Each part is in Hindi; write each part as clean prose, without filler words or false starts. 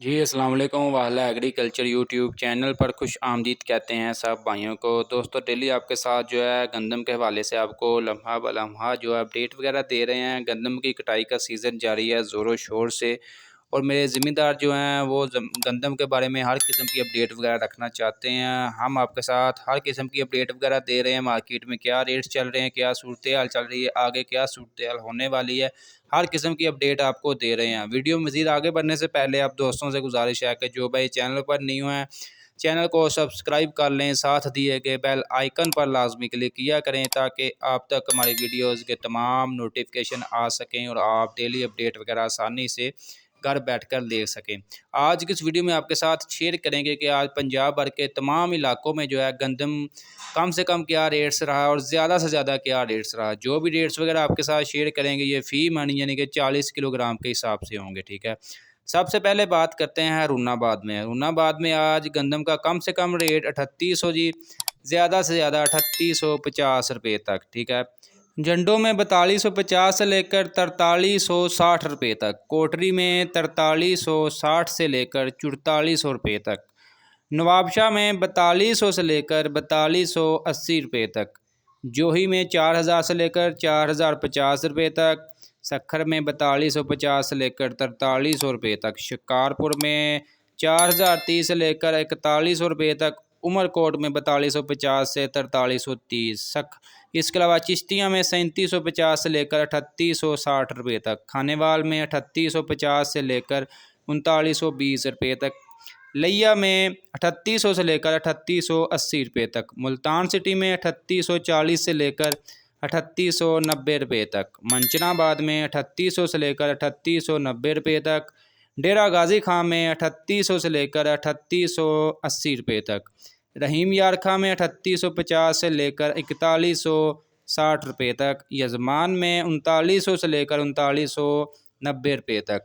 जी, अस्सलाम वालेकुम। वाला एग्रीकल्चर यूट्यूब चैनल पर खुश आमदीद कहते हैं सब भाइयों को। दोस्तों डेली आपके साथ जो है गंदम के हवाले से आपको लम्हा ब लम्हा जो है अपडेट वगैरह दे रहे हैं। गंदम की कटाई का सीज़न जारी है ज़ोरों शोर से, और मेरे ज़िम्मेदार जो हैं वो गंदम के बारे में हर किस्म की अपडेट वगैरह रखना चाहते हैं। हम आपके साथ हर किस्म की अपडेट वगैरह दे रहे हैं। मार्केट में क्या रेट्स चल रहे हैं, क्या सूरत हाल चल रही है, आगे क्या सूरत हाल होने वाली है, हर किस्म की अपडेट आपको दे रहे हैं। वीडियो मज़ीद आगे बढ़ने से पहले आप दोस्तों से गुजारिश है कि जो भाई चैनल पर न्यू हैं, चैनल को सब्सक्राइब कर लें, साथ दिए गए बेल आइकन पर लाजमी क्लिक किया करें ताकि आप तक हमारी वीडियोज़ के तमाम नोटिफिकेशन आ सकें और आप डेली अपडेट वगैरह आसानी से घर बैठकर देख सकें। आज की इस वीडियो में आपके साथ शेयर करेंगे कि आज पंजाब भर के तमाम इलाकों में जो है गंदम कम से कम क्या रेट्स रहा और ज़्यादा से ज़्यादा क्या रेट्स रहा। जो भी रेट्स वगैरह आपके साथ शेयर करेंगे ये फ़ी मन यानी कि 40 किलोग्राम के हिसाब से होंगे, ठीक है। सबसे पहले बात करते हैं हरूनाबाद में। हरूनाबाद में आज गंदम का कम से कम रेट 3800 जी, ज़्यादा से ज़्यादा 3850 रुपये तक, ठीक है। जंडों में 4250 से लेकर 4360 रुपये तक, कोटरी में 4360 से लेकर 4400 रुपये तक, नवाबशाह में 4200 से लेकर 4280 रुपये तक, जोही में 4000 से लेकर 4050 रुपये तक, सखर में 4250 से लेकर 4300 रुपये तक, शिकारपुर में 4030 से लेकर 4100 रुपये तक, उमरकोट में 4250 से 4330 सख। इसके अलावा चिश्तिया में 3750 से लेकर 3860 रुपये तक, खानेवाल में 3850 से लेकर 3920 रुपये तक, लिया में 3800 से लेकर 3880 रुपये तक, मुल्तान सिटी में 3840 से लेकर 3890 रुपये तक, मंचनाबाद में 3800 से लेकर 3890 रुपये तक, डेरा गाजी खां में 3800 से लेकर 3880 रुपये तक, रहीम यार खां में 3850 से लेकर 4160 रुपये तक, यजमान में 3900 से लेकर 3990 रुपये तक,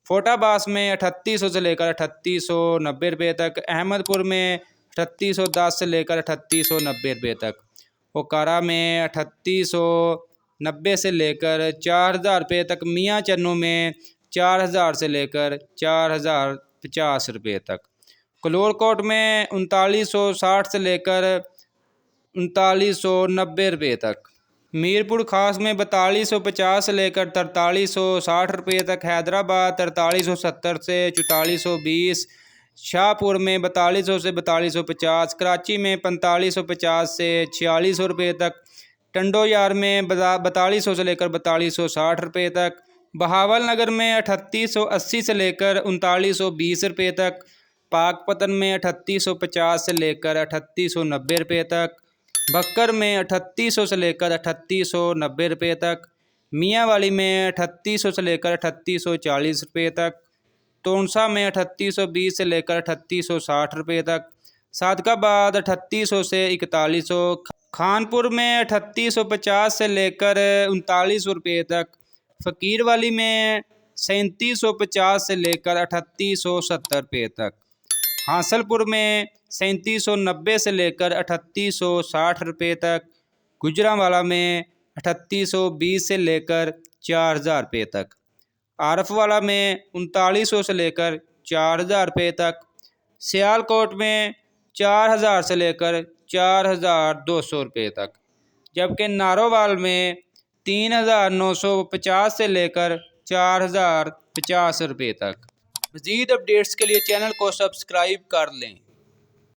फोटाबास में 3800 से लेकर 3890 रुपये तक, अहमदपुर में 3810 से लेकर 3890 रुपये तक, ओकारा में 3890 से लेकर 4000 रुपये तक, मियाँ चन्नू में 4000 से लेकर 4050 रुपये तक, कलोरकोट में 3960 से लेकर 3990 रुपये तक, मीरपुर खास में 4250 से लेकर 4360 रुपये तक, हैदराबाद 4370 से 4420, शाहपुर में 4200 से 4250, कराची में 4550 से 4600 रुपये तक, टंडो यार में 4200 से लेकर 4260 रुपये तक, बहावल नगर में 3880 से लेकर 3920 रुपये तक, पाकपतन में 3850 से लेकर 3890 रुपये तक, बक्कर में 3800 से लेकर 3890 रुपये तक, मियांवाली में 3800 से लेकर 3840 रुपये तक, तोनसा में 3820 से लेकर 3860 रुपये तक, सादकाबाद 3800 से 4100, खानपुर में 3850 से लेकर 3900 रुपये तक, फ़कीरवाली में 3750 से लेकर 3870 रुपये तक, हासलपुर में 3790 से लेकर 3860 रुपये तक, गुजरांवाला में 3820 से लेकर 4000 रुपये तक, आरफवाला में 3900 से लेकर 4000 रुपये तक, सियालकोट में 4000 से लेकर 4200 रुपये तक, जबकि नारोवाल में 3950 से लेकर 4050 रुपये तक। मज़ीद अपडेट्स के लिए चैनल को सब्सक्राइब कर लें।